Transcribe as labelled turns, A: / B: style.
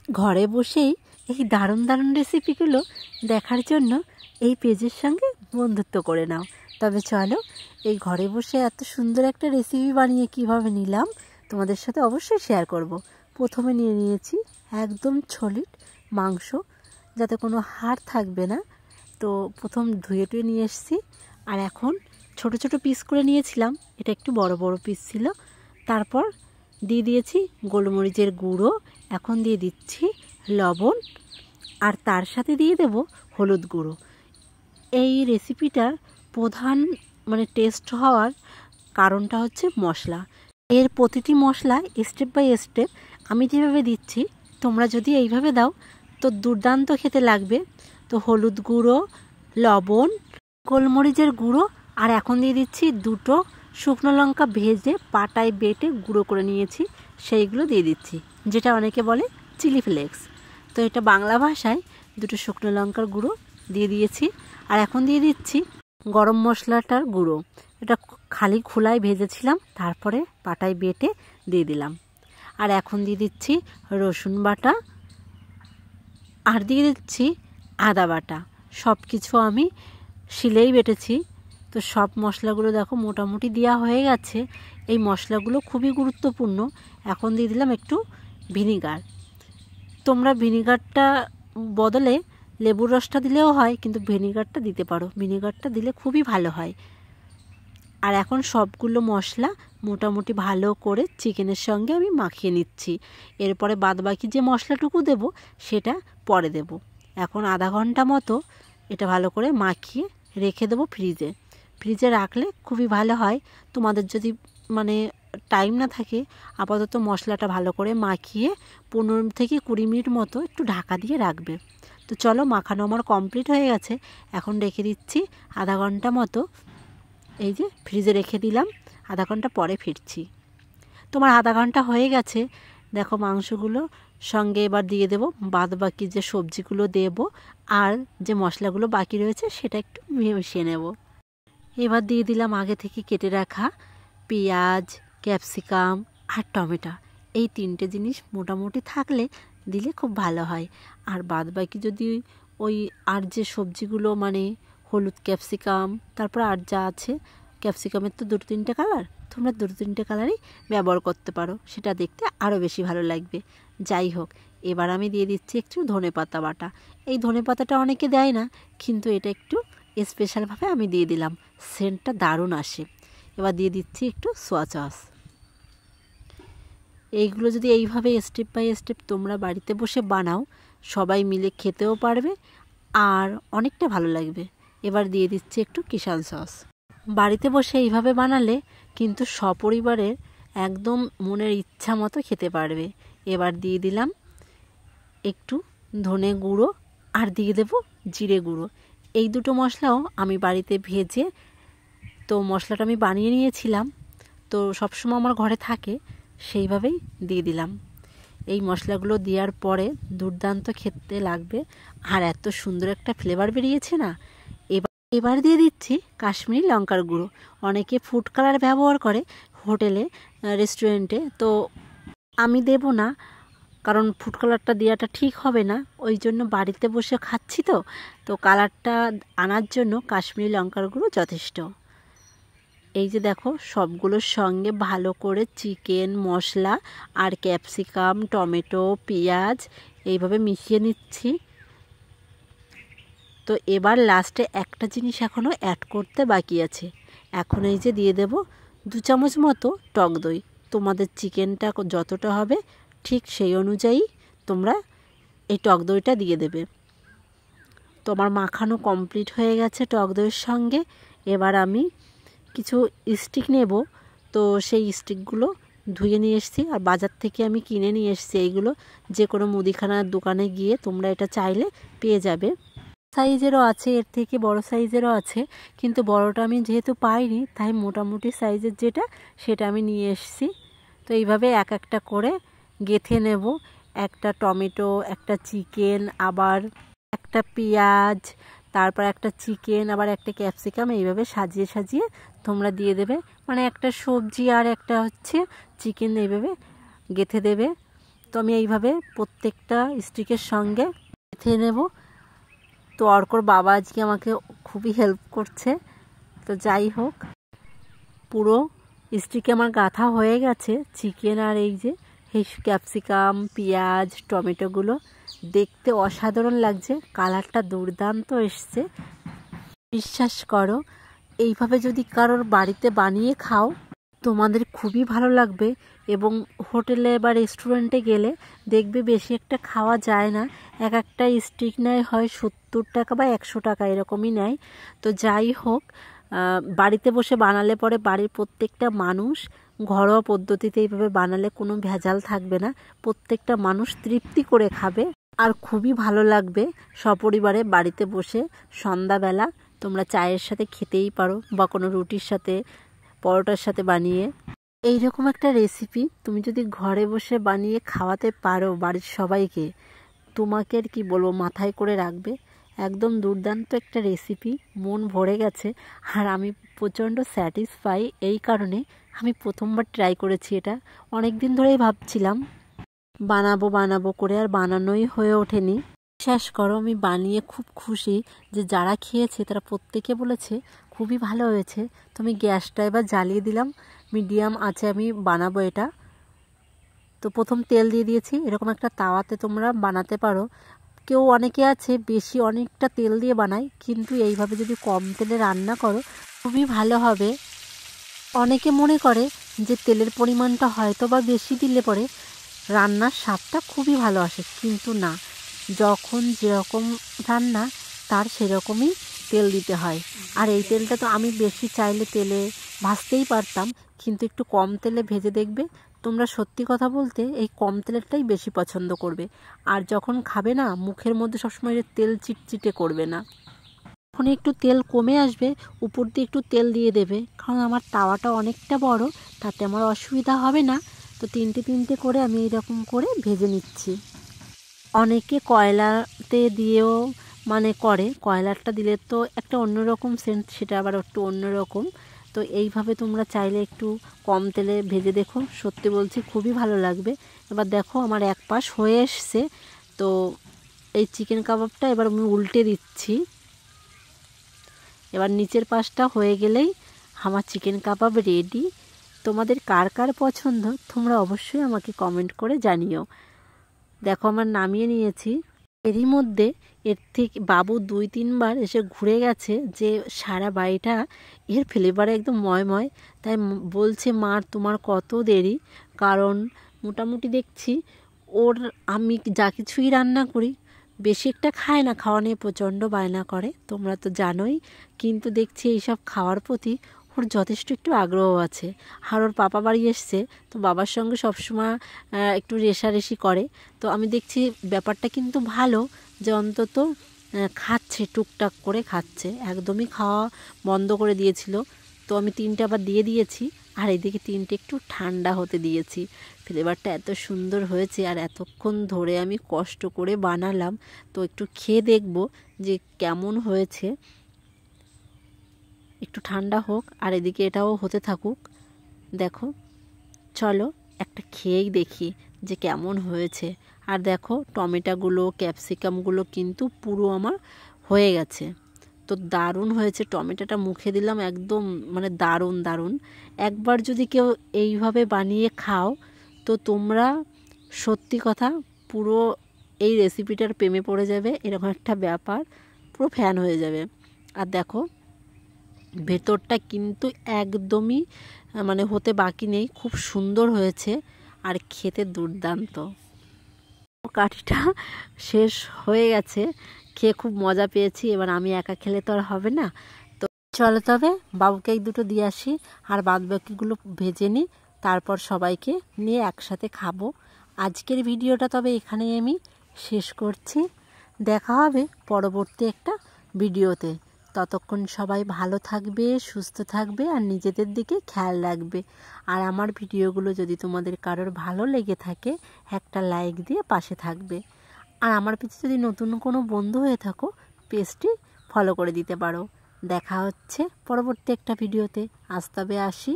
A: ঘরে বসেই এই দারুণ দারুণ রেসিপিগুলো দেখার জন্য এই পেজের সঙ্গে বন্ধুত্ব করে নাও। তবে চলো এই ঘরে বসে এত সুন্দর একটা রেসিপি বানিয়ে কিভাবে নিলাম তোমাদের সাথে অবশ্যই শেয়ার করব। প্রথমে নিয়ে নিয়েছি একদম সলিড মাংস, যাতে কোনো হাড় থাকবে না। তো প্রথম ধুয়ে টুয়ে নিয়ে এসেছি, আর এখন ছোট ছোট পিস করে নিয়েছিলাম, এটা একটু বড় বড় পিস ছিল। তারপর দিয়ে দিয়েছি গোলমরিচের গুঁড়ো, এখন দিয়ে দিচ্ছি লবণ, আর তার সাথে দিয়ে দেব হলুদ গুঁড়ো। এই রেসিপিটার প্রধান টেস্ট হওয়ার কারণটা হচ্ছে মশলা। এর প্রতিটি মশলা স্টেপ বাই স্টেপ আমি যেভাবে দিচ্ছি তোমরা যদি এইভাবে দাও তো দুর্দান্ত খেতে লাগবে। তো হলুদ গুঁড়ো, লবণ, গোলমরিচের গুঁড়ো, আর এখন দিয়ে দিচ্ছি দুটো শুকনো লঙ্কা ভেজে পাটায় বেটে গুঁড়ো করে নিয়েছি, সেইগুলো দিয়ে দিচ্ছি, যেটা অনেকে বলে চিলি ফ্লেক্স। তো এটা বাংলা ভাষায় দুটো শুকনো লঙ্কার গুঁড়ো দিয়ে দিয়েছি। আর এখন দিয়ে দিচ্ছি গরম মশলাটার গুঁড়ো, এটা খালি খোলায় ভেজেছিলাম, তারপরে পাটায় বেটে দিয়ে দিলাম। আর এখন দিয়ে দিচ্ছি রসুন বাটা, আর দিয়ে দিচ্ছি আদা বাটা। সব কিছু আমি শিলেই বেটেছি। তো সব মশলাগুলো দেখো মোটামুটি দেওয়া হয়ে গেছে। এই মশলাগুলো খুবই গুরুত্বপূর্ণ। এখন দিয়ে দিলাম একটু ভিনিগার। তোমরা ভিনিগারটা বদলে লেবুর রসটা দিলেও হয়, কিন্তু ভিনিগারটা দিতে পারো, ভিনিগারটা দিলে খুবই ভালো হয়। আর এখন সবগুলো মশলা মোটামুটি ভালো করে চিকেনের সঙ্গে আমি মাখিয়ে নিচ্ছি। এরপরে বাদবাকি যে মশলাটুকু দেব সেটা পরে দেব। এখন আধা ঘন্টা মতো এটা ভালো করে মাখিয়ে রেখে দেবো ফ্রিজে। ফ্রিজে রাখলে খুবই ভালো হয়। তোমাদের যদি টাইম না থাকে, আপাতত মশলাটা ভালো করে মাখিয়ে 15 থেকে 20 মিনিট মতো একটু ঢাকা দিয়ে রাখবে। তো চলো, মাখানো আমার কমপ্লিট হয়ে গেছে। এখন রেখে দিচ্ছি আধা ঘন্টা মতো। এই যে ফ্রিজে রেখে দিলাম, আধা ঘন্টা পরে ফিরছি। তোমার আধা ঘন্টা হয়ে গেছে। দেখো মাংসগুলো সঙ্গে এবার দিয়ে দেব বাদ বাকি যে সবজিগুলো দেব, আর যে মশলাগুলো বাকি রয়েছে সেটা একটু মিশিয়ে নেব। এবার দিয়ে দিলাম আগে থেকে কেটে রাখা পেঁয়াজ, ক্যাপসিকাম আর টমেটো। এই তিনটে জিনিস মোটামুটি থাকলে দিলে খুব ভালো হয়। আর বাদ বাকি যদি ওই আর যে সবজিগুলো হলুদ, ক্যাপসিকাম, তারপর আর যা আছে, ক্যাপসিকামের তো 2-3টে কালার, তোমরা 2-3টে কালারই ব্যবহার করতে পারো, সেটা দেখতে আরও বেশি ভালো লাগবে। যাই হোক, এবার আমি দিয়ে দিচ্ছি একটু ধনেপাতা বাটা। এই ধনেপাতাটা অনেকে দেয় না, কিন্তু এটা একটু স্পেশালভাবে আমি দিয়ে দিলাম, সেন্টটা দারুণ আসে। এবার দিয়ে দিচ্ছি একটু সোয়া সস। এইগুলো যদি এইভাবে স্টেপ বাই স্টেপ তোমরা বাড়িতে বসে বানাও, সবাই মিলে খেতেও পারবে আর অনেকটা ভালো লাগবে। এবার দিয়ে দিচ্ছি একটু কিষান সস। বাড়িতে বসে এইভাবে বানালে কিন্তু সপরিবারের একদম মনের ইচ্ছা মতো খেতে পারবে। এবার দিয়ে দিলাম একটু ধনে গুঁড়ো, আর দিয়ে দেব জিরে গুঁড়ো। এই দুটো মশলাও আমি বাড়িতে ভেজে, তো মশলাটা আমি বানিয়ে নিয়েছিলাম, তো সবসময় আমার ঘরে থাকে, সেইভাবেই দিয়ে দিলাম। এই মশলাগুলো দেওয়ার পরে দুর্দান্ত খেতে লাগবে, আর এত সুন্দর একটা ফ্লেভার বেরিয়েছে না। এবার দিয়ে দিচ্ছি কাশ্মীরি লঙ্কার গুঁড়ো। অনেকে ফুড কালার ব্যবহার করে হোটেলে, রেস্টুরেন্টে, তো আমি দেব না, কারণ ফুড কালারটা দেওয়াটা ঠিক হবে না। ওই জন্য বাড়িতে বসে খাচ্ছি, তো কালারটা আনার জন্য কাশ্মীরি লঙ্কার গুঁড়ো যথেষ্ট। এই যে দেখো সবগুলোর সঙ্গে ভালো করে চিকেন মশলা আর ক্যাপসিকাম, টমেটো, পেঁয়াজ এইভাবে মিশিয়ে নিচ্ছি। তো এবার লাস্টে একটা জিনিস এখনও অ্যাড করতে বাকি আছে। এখন এই যে দিয়ে দেব 2 চামচ মতো টক দই। তোমাদের চিকেনটা যতটা হবে ঠিক সেই অনুযায়ী তোমরা এই টক দইটা দিয়ে দেবে। তোমার মাখানো কমপ্লিট হয়ে গেছে টক দইয়ের সঙ্গে। এবার আমি কিছু স্টিক নেব, তো সেই স্টিকগুলো ধুয়ে নিয়ে এসেছি, আর বাজার থেকে আমি কিনে নিয়ে এসেছি। এইগুলো যে কোনো মুদিখানার দোকানে গিয়ে তোমরা এটা চাইলে পেয়ে যাবে। সাইজেরও আছে, এর থেকে বড় সাইজেরও আছে, কিন্তু বড়টা আমি যেহেতু পাইনি, তাই মোটামুটি সাইজের যেটা সেটা আমি নিয়ে এসেছি। তো এইভাবে এক একটা করে গেঁথে নেব। একটা টমেটো, একটা চিকেন, আবার একটা পেঁয়াজ, তারপর একটা চিকেন, আবার একটা ক্যাপসিকাম, এইভাবে সাজিয়ে সাজিয়ে তোমরা দিয়ে দেবে। একটা সবজি আর একটা হচ্ছে চিকেন এইভাবে গেঁথে দেবে। তো আমি এইভাবে প্রত্যেকটা স্টিকের সঙ্গে গেঁথে নেব। তো অর্কর বাবা আজকে আমাকে খুবই হেল্প করছে। তো যাই হোক, পুরো স্টিকে আমার গাঁথা হয়ে গেছে চিকেন আর এই যে এই ক্যাপসিকাম, পেঁয়াজ, টমেটোগুলো দেখতে অসাধারণ লাগছে, কালারটা দুর্দান্ত এসছে। বিশ্বাস করো, এইভাবে যদি কারোর বাড়িতে বানিয়ে খাও তোমাদের খুবই ভালো লাগবে। এবং হোটেলে বা রেস্টুরেন্টে গেলে দেখবে বেশি একটা খাওয়া যায় না, এক একটা স্টিক নেয় হয় 70 টাকা বা 100 টাকা এরকমই নেয়। তো যাই হোক, বাড়িতে বসে বানালে পরে বাড়ির প্রত্যেকটা মানুষ ঘরোয়া পদ্ধতিতে এইভাবে বানালে কোনো ভেজাল থাকবে না, প্রত্যেকটা মানুষ তৃপ্তি করে খাবে আর খুবই ভালো লাগবে। সপরিবারে বাড়িতে বসে সন্ধ্যাবেলা তোমরা চায়ের সাথে খেতেই পারো বা কোনো রুটির সাথে, পরোটার সাথে বানিয়ে। এইরকম একটা রেসিপি তুমি যদি ঘরে বসে বানিয়ে খাওয়াতে পারো বাড়ির সবাইকে, তোমাকে আর কি বলবো, মাথায় করে রাখবে। একদম দুর্দান্ত একটা রেসিপি, মন ভরে গেছে। আর আমি প্রচণ্ড স্যাটিসফাই এই কারণে, আমি প্রথমবার ট্রাই করেছি এটা। অনেক দিন ধরেই ভাবছিলাম বানাবো বানাবো করে, আর বানানোই হয়ে ওঠেনি। বিশ্বাস করো, আমি বানিয়ে খুব খুশি যে যারা খেয়েছে তারা প্রত্যেকে বলেছে খুবই ভালো হয়েছে। তো আমি গ্যাসটা এবার জ্বালিয়ে দিলাম, মিডিয়াম আছে আমি বানাবো এটা। তো প্রথম তেল দিয়ে দিয়েছি, এরকম একটা তাওয়াতে তোমরা বানাতে পারো। কেউ অনেকে আছে বেশি অনেকটা তেল দিয়ে বানায়, কিন্তু এইভাবে যদি কম তেলে রান্না করো খুবই ভালো হবে। অনেকে মনে করে যে তেলের পরিমাণটা হয়তো বা বেশি দিলে পরে রান্নার স্বাদটা খুবই ভালো আসে, কিন্তু না, যখন যেরকম রান্না তার সেরকমই তেল দিতে হয়। আর এই তেলটা তো আমি বেশি চাইলে তেলে ভাজতেই পারতাম, কিন্তু একটু কম তেলে ভেজে দেখবে তোমরা, সত্যি কথা বলতে এই কম তেলেরটাই বেশি পছন্দ করবে। আর যখন খাবে না, মুখের মধ্যে সবসময় তেল চিটচিটে করবে না। যখন একটু তেল কমে আসবে উপর দিয়ে একটু তেল দিয়ে দেবে, কারণ আমার তাওয়াটা অনেকটা বড়, তাতে আমার অসুবিধা হবে না। তো তিনটে তিনটে করে আমি এইরকম করে ভেজে নিচ্ছি। অনেকে কয়লাতে দিয়েও মানে করে, কয়লারটা দিলে তো একটা অন্যরকম সেন্ট, সেটা আবার একটু অন্যরকম। তো এইভাবে তোমরা চাইলে একটু কম তেলে ভেজে দেখো, সত্যি বলছি খুবই ভালো লাগবে। এবার দেখো আমার এক পাশ হয়ে এসছে। তো এই চিকেন কাবাবটা এবার আমি উল্টে দিচ্ছি। এবার নিচের পাশটা হয়ে গেলেই আমার চিকেন কাবাব রেডি। তোমাদের কার কার পছন্দ তোমরা অবশ্যই আমাকে কমেন্ট করে জানিও। দেখো আমার নামিয়ে নিয়েছি। এরই মধ্যে এর থেকে বাবু 2-3 বার এসে ঘুরে গেছে, যে সারা বাড়িটা এর ফ্লেভারে একদম ময়ময়। তাই বলছে, মা তোমার কত দেরি, কারণ মোটামুটি দেখছি ওর, আমি যা কিছুই রান্না করি বেশি একটা খায় না, খাওয়া নিয়ে প্রচণ্ড বায়না করে, তোমরা তো জানোই। কিন্তু দেখছি এইসব খাওয়ার প্রতি ওর যথেষ্ট একটু আগ্রহ আছে। আর ওর পাপা বাড়ি এসছে, তো বাবার সঙ্গে সবসময় একটু রেষারেষি করে। তো আমি দেখছি ব্যাপারটা কিন্তু ভালো, যে অন্তত খাচ্ছে, টুকটাক করে খাচ্ছে, একদমই খাওয়া বন্ধ করে দিয়েছিল। তো আমি 3টে আবার দিয়ে দিয়েছি, আর এদিকে 3টে একটু ঠান্ডা হতে দিয়েছি। ফ্লেভারটা এত সুন্দর হয়েছে, আর এতক্ষণ ধরে আমি কষ্ট করে বানালাম, তো একটু খেয়ে দেখব যে কেমন হয়েছে। একটু ঠান্ডা হোক আর এদিকে এটাও হতে থাকুক। দেখো, চলো একটা খেয়েই দেখি যে কেমন হয়েছে। আর দেখো টমেটোগুলো, ক্যাপসিকামগুলো কিন্তু পুরো আমার হয়ে গেছে। তো দারুণ হয়েছে, টমেটোটা মুখে দিলাম, একদম মানে দারুণ দারুণ। একবার যদি কেউ এইভাবে বানিয়ে খাও তো তোমরা সত্যি কথা পুরো এই রেসিপিটার প্রেমে পড়ে যাবে, এরকম একটা ব্যাপার, পুরো ফ্যান হয়ে যাবে। আর দেখো ভেতরটা কিন্তু একদমই মানে হতে বাকি নেই, খুব সুন্দর হয়েছে আর খেতে দুর্দান্ত। কাঠিটা শেষ হয়ে গেছে, খেয়ে খুব মজা পেয়েছি। এবার আমি একা খেলে তো আর হবে না, তো চলো তবে বাবুকে এই দুটো দিয়ে আসি, আর বাদ বাকিগুলো ভেজে নিই, তারপর সবাইকে নিয়ে একসাথে খাবো। আজকের ভিডিওটা তবে এখানেই আমি শেষ করছি। দেখা হবে পরবর্তী একটা ভিডিওতে। ততক্ষণ সবাই ভালো থাকবে, সুস্থ থাকবে, আর নিজেদের দিকে খেয়াল রাখবে। আর আমার ভিডিওগুলো যদি তোমাদের কারোর ভালো লেগে থাকে একটা লাইক দিয়ে পাশে থাকবে। আর আমার পেজে যদি নতুন কোনো বন্ধু হয়ে থাকো পেজটি ফলো করে দিতে পারো। দেখা হচ্ছে পরবর্তী একটা ভিডিওতে। আজ তবে আসি।